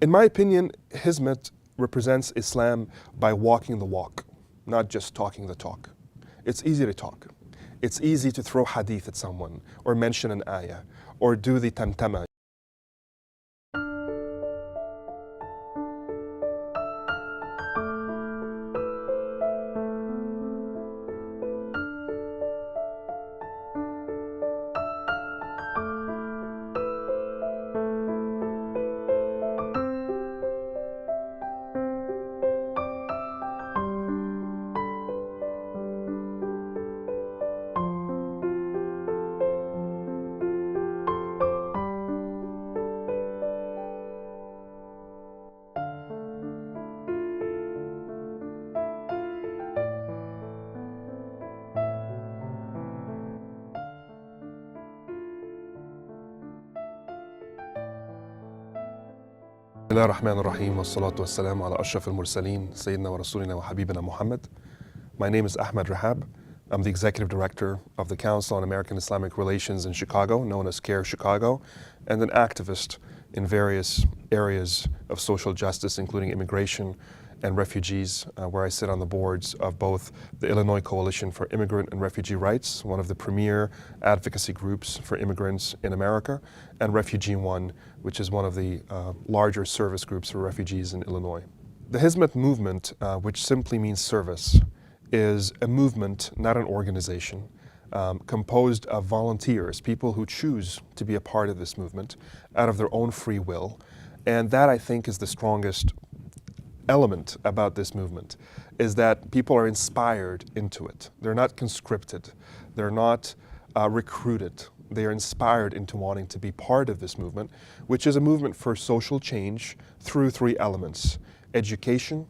In my opinion, Hizmet represents Islam by walking the walk, not just talking the talk. It's easy to talk. It's easy to throw hadith at someone, or mention an ayah, or do the tamtama. بسم الله الرحمن الرحيم والصلاة والسلام على أشرف المرسلين سيدنا ورسولنا وحبيبنا Muhammad. My name is Ahmed Rehab. I'm the Executive Director of the Council on American-Islamic Relations in Chicago, known as CAIR Chicago, and an activist in various areas of social justice, including immigration and refugees, where I sit on the boards of both the Illinois Coalition for Immigrant and Refugee Rights, one of the premier advocacy groups for immigrants in America, and Refugee One, which is one of the larger service groups for refugees in Illinois. The Hizmet Movement, which simply means service, is a movement, not an organization, composed of volunteers, people who choose to be a part of this movement out of their own free will. And that, I think, is the strongest element about this movement, is that people are inspired into it. They're not conscripted. They're not recruited. They are inspired into wanting to be part of this movement, which is a movement for social change through three elements: education,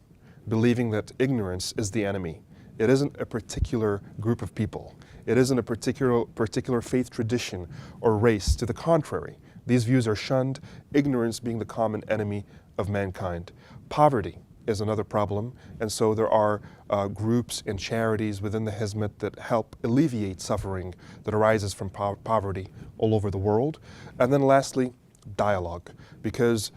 believing that ignorance is the enemy. It isn't a particular group of people. It isn't a particular faith tradition or race. To the contrary, these views are shunned, ignorance being the common enemy of mankind. Poverty is another problem, and so there are groups and charities within the Hizmet that help alleviate suffering that arises from poverty all over the world. And then lastly, dialogue, because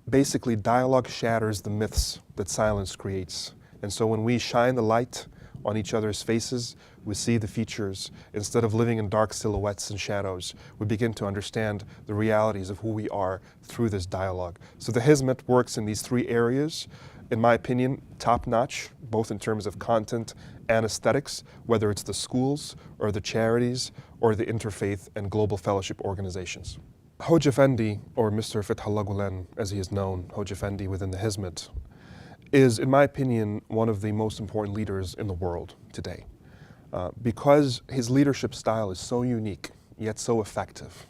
basically dialogue shatters the myths that silence creates. And so when we shine the light on each other's faces, we see the features. Instead of living in dark silhouettes and shadows, we begin to understand the realities of who we are through this dialogue. So the Hizmet works in these three areas, in my opinion, top-notch, both in terms of content and aesthetics, whether it's the schools or the charities or the interfaith and global fellowship organizations. Hocaefendi, or Mr. Fethullah Gülen, as he is known, Hocaefendi within the Hizmet, is, in my opinion, one of the most important leaders in the world today. Because his leadership style is so unique, yet so effective.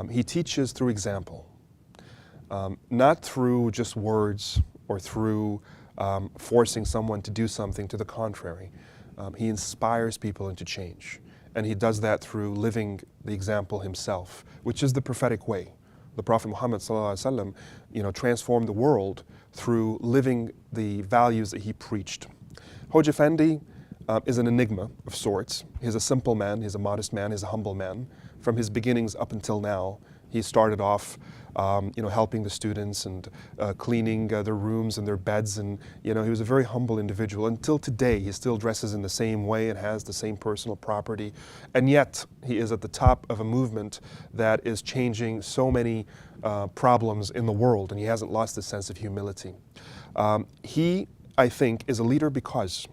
He teaches through example, not through just words or through forcing someone to do something. To the contrary. He inspires people into change. And he does that through living the example himself, which is the prophetic way. The Prophet Muhammad ﷺ, transformed the world through living the values that he preached. Hocaefendi is an enigma of sorts. He's a simple man, he's a modest man, he's a humble man. From his beginnings up until now, he started off helping the students and cleaning their rooms and their beds, and he was a very humble individual. Until today, he still dresses in the same way and has the same personal property, and yet he is at the top of a movement that is changing so many problems in the world, and he hasn't lost his sense of humility. He, I think, is a leader because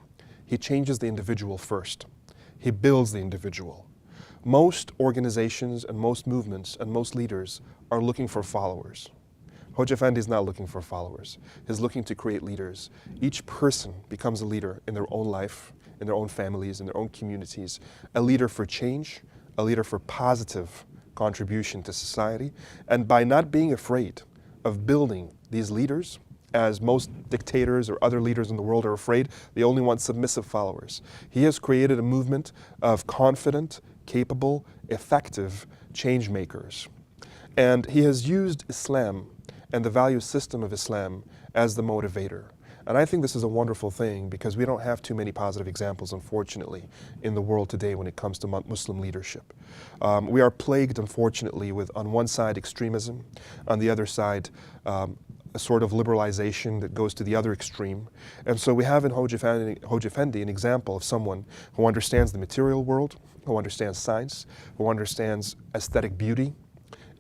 he changes the individual first. He builds the individual. Most organizations and most movements and most leaders are looking for followers. Hocaefendi is not looking for followers. He's looking to create leaders. Each person becomes a leader in their own life, in their own families, in their own communities. A leader for change, a leader for positive contribution to society. And by not being afraid of building these leaders, as most dictators or other leaders in the world are afraid, they only want submissive followers. He has created a movement of confident, capable, effective change makers. And he has used Islam and the value system of Islam as the motivator. And I think this is a wonderful thing because we don't have too many positive examples, unfortunately, in the world today when it comes to Muslim leadership. We are plagued, unfortunately, with, on one side, extremism, on the other side, a sort of liberalization that goes to the other extreme. And so we have in Hocaefendi an example of someone who understands the material world, who understands science, who understands aesthetic beauty,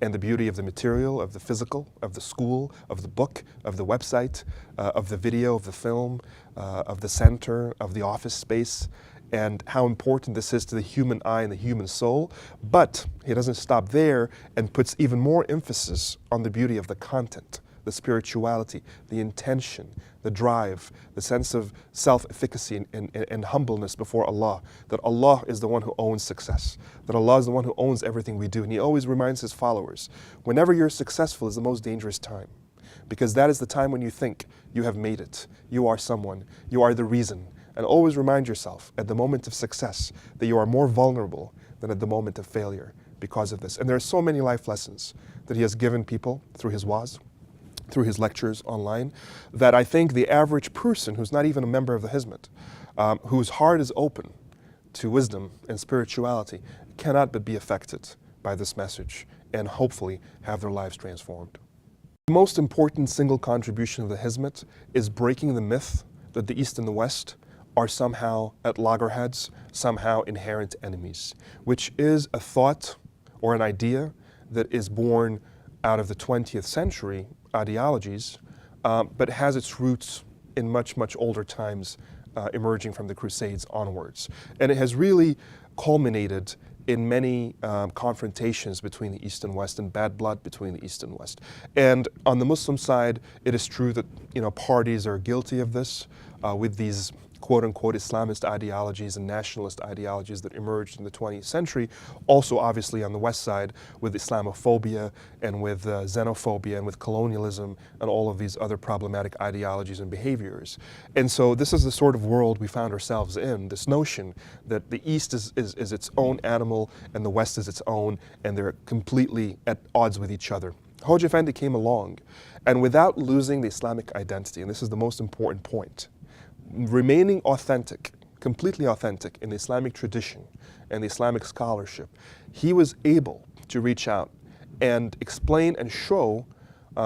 and the beauty of the material, of the physical, of the school, of the book, of the website, of the video, of the film, of the center, of the office space, and how important this is to the human eye and the human soul. But he doesn't stop there and puts even more emphasis on the beauty of the content, the spirituality, the intention, the drive, the sense of self-efficacy and humbleness before Allah, that Allah is the one who owns success, that Allah is the one who owns everything we do. And he always reminds his followers, whenever you're successful is the most dangerous time, because that is the time when you think you have made it, you are someone, you are the reason. And always remind yourself at the moment of success that you are more vulnerable than at the moment of failure because of this. And there are so many life lessons that he has given people through his waz, through his lectures online, that I think the average person who's not even a member of the Hizmet, whose heart is open to wisdom and spirituality, cannot but be affected by this message and hopefully have their lives transformed. The most important single contribution of the Hizmet is breaking the myth that the East and the West are somehow at loggerheads, somehow inherent enemies, which is a thought or an idea that is born out of the 20th century ideologies, but has its roots in much, much older times, emerging from the Crusades onwards. And it has really culminated in many confrontations between the East and West and bad blood between the East and West. And on the Muslim side, it is true that parties are guilty of this with these quote-unquote Islamist ideologies and nationalist ideologies that emerged in the 20th century. Also, obviously, on the West side with Islamophobia and with xenophobia and with colonialism and all of these other problematic ideologies and behaviors. And so this is the sort of world we found ourselves in, this notion that the East is its own animal and the West is its own, and they're completely at odds with each other. Hocaefendi came along, and without losing the Islamic identity, and this is the most important point, remaining authentic, completely authentic in the Islamic tradition and the Islamic scholarship, he was able to reach out and explain and show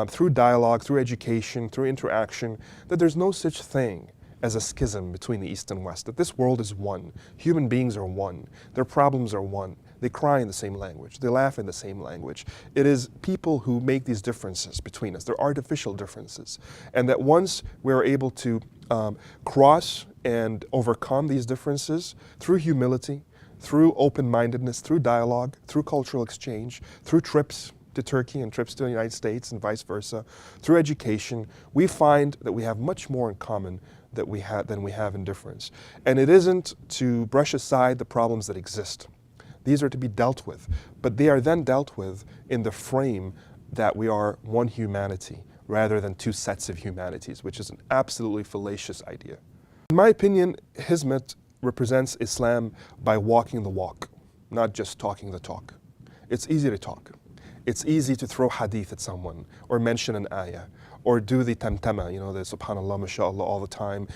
through dialogue, through education, through interaction, that there's no such thing as a schism between the East and West, that this world is one. Human beings are one. Their problems are one. They cry in the same language. They laugh in the same language. It is people who make these differences between us. They're artificial differences. And that once we're able to cross and overcome these differences through humility, through open-mindedness, through dialogue, through cultural exchange, through trips to Turkey and trips to the United States and vice versa, through education, we find that we have much more in common than we have in difference. And it isn't to brush aside the problems that exist. These are to be dealt with, but they are then dealt with in the frame that we are one humanity rather than two sets of humanities, which is an absolutely fallacious idea. In my opinion, Hizmet represents Islam by walking the walk, not just talking the talk. It's easy to talk. It's easy to throw hadith at someone or mention an ayah or do the tamtama, the subhanallah, mashallah all the time,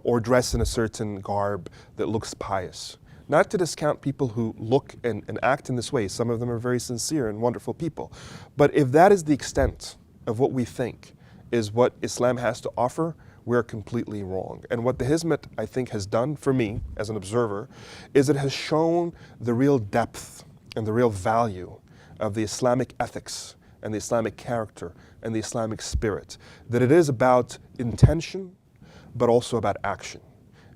or dress in a certain garb that looks pious. Not to discount people who look and act in this way. Some of them are very sincere and wonderful people. But if that is the extent of what we think is what Islam has to offer, we're completely wrong. And what the Hizmet, I think, has done for me as an observer is it has shown the real depth and the real value of the Islamic ethics and the Islamic character and the Islamic spirit. That it is about intention, but also about action.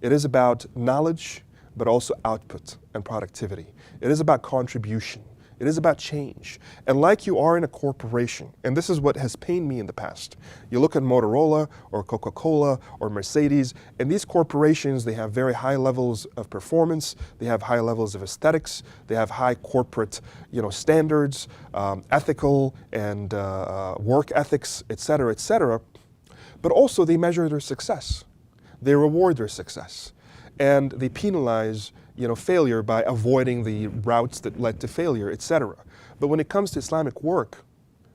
It is about knowledge, but also output and productivity. It is about contribution. It is about change. And like you are in a corporation, and this is what has pained me in the past. You look at Motorola or Coca-Cola or Mercedes, and these corporations, they have very high levels of performance, they have high levels of aesthetics, they have high corporate standards, ethical and work ethics, et cetera, but also they measure their success. They reward their success. And they penalize failure by avoiding the routes that led to failure, etc. But when it comes to Islamic work,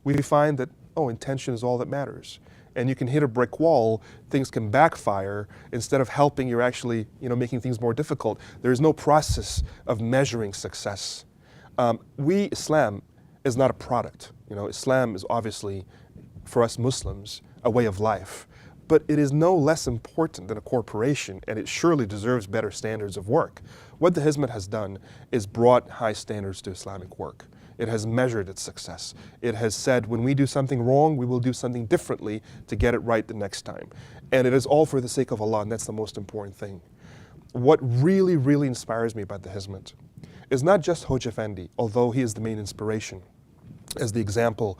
we find that, intention is all that matters. And you can hit a brick wall, things can backfire. Instead of helping, you're actually making things more difficult. There's no process of measuring success. Islam is not a product. Islam is obviously for us Muslims, a way of life, but it is no less important than a corporation, and it surely deserves better standards of work. What the Hizmet has done is brought high standards to Islamic work. It has measured its success. It has said, when we do something wrong, we will do something differently to get it right the next time. And it is all for the sake of Allah, and that's the most important thing. What really, really inspires me about the Hizmet is not just Hocaefendi, although he is the main inspiration, as the example,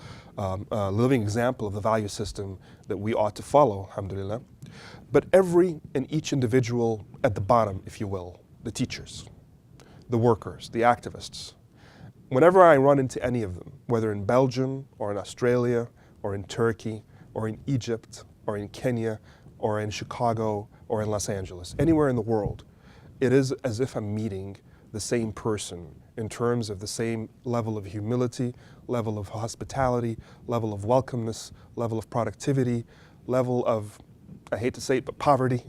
living example of the value system that we ought to follow, alhamdulillah, but every and each individual at the bottom, if you will, the teachers, the workers, the activists. Whenever I run into any of them, whether in Belgium or in Australia or in Turkey or in Egypt or in Kenya or in Chicago or in Los Angeles, anywhere in the world, it is as if I'm meeting the same person in terms of the same level of humility, level of hospitality, level of welcomeness, level of productivity, level of, I hate to say it, but poverty,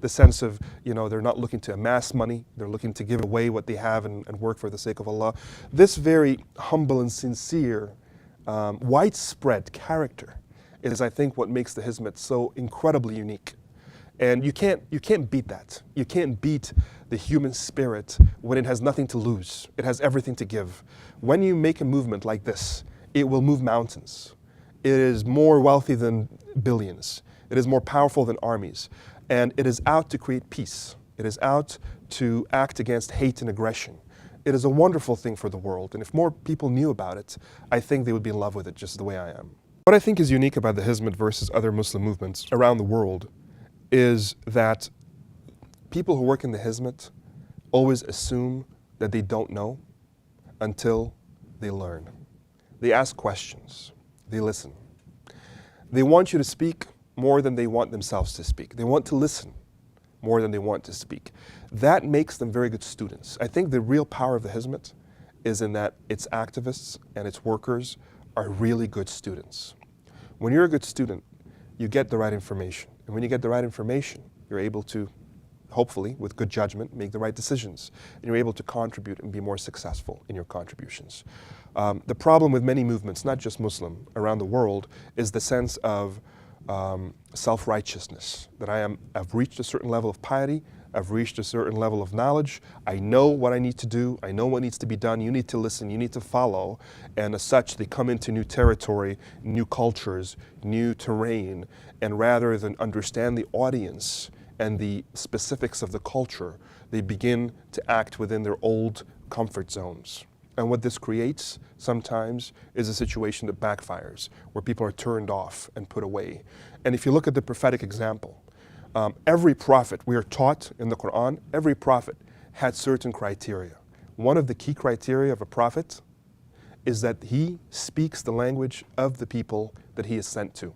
the sense of, they're not looking to amass money, they're looking to give away what they have and work for the sake of Allah. This very humble and sincere, widespread character is, I think, what makes the Hizmet so incredibly unique. And you can't beat that. You can't beat the human spirit when it has nothing to lose. It has everything to give. When you make a movement like this, it will move mountains. It is more wealthy than billions. It is more powerful than armies. And it is out to create peace. It is out to act against hate and aggression. It is a wonderful thing for the world. And if more people knew about it, I think they would be in love with it just the way I am. What I think is unique about the Hizmet versus other Muslim movements around the world is that people who work in the Hizmet always assume that they don't know until they learn. They ask questions. They listen. They want you to speak more than they want themselves to speak. They want to listen more than they want to speak. That makes them very good students. I think the real power of the Hizmet is in that its activists and its workers are really good students. When you're a good student, you get the right information. And when you get the right information, you're able to, hopefully, with good judgment, make the right decisions. And you're able to contribute and be more successful in your contributions. The problem with many movements, not just Muslim, around the world, is the sense of self-righteousness. That I've reached a certain level of piety, I've reached a certain level of knowledge, I know what I need to do, I know what needs to be done, you need to listen, you need to follow, and as such they come into new territory, new cultures, new terrain, and rather than understand the audience and the specifics of the culture, they begin to act within their old comfort zones. And what this creates sometimes is a situation that backfires, where people are turned off and put away. And if you look at the prophetic example, every prophet, we are taught in the Quran, every prophet had certain criteria. One of the key criteria of a prophet is that he speaks the language of the people that he is sent to.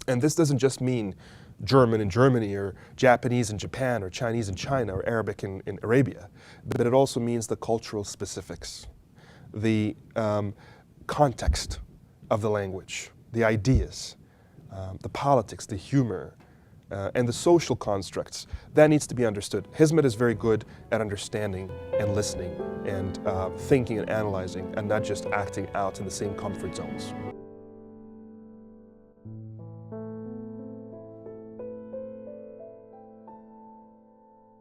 And this doesn't just mean German in Germany, or Japanese in Japan, or Chinese in China, or Arabic in Arabia, but it also means the cultural specifics, the context of the language, the ideas, the politics, the humor, and the social constructs. That needs to be understood. Hizmet is very good at understanding and listening and thinking and analyzing, and not just acting out in the same comfort zones.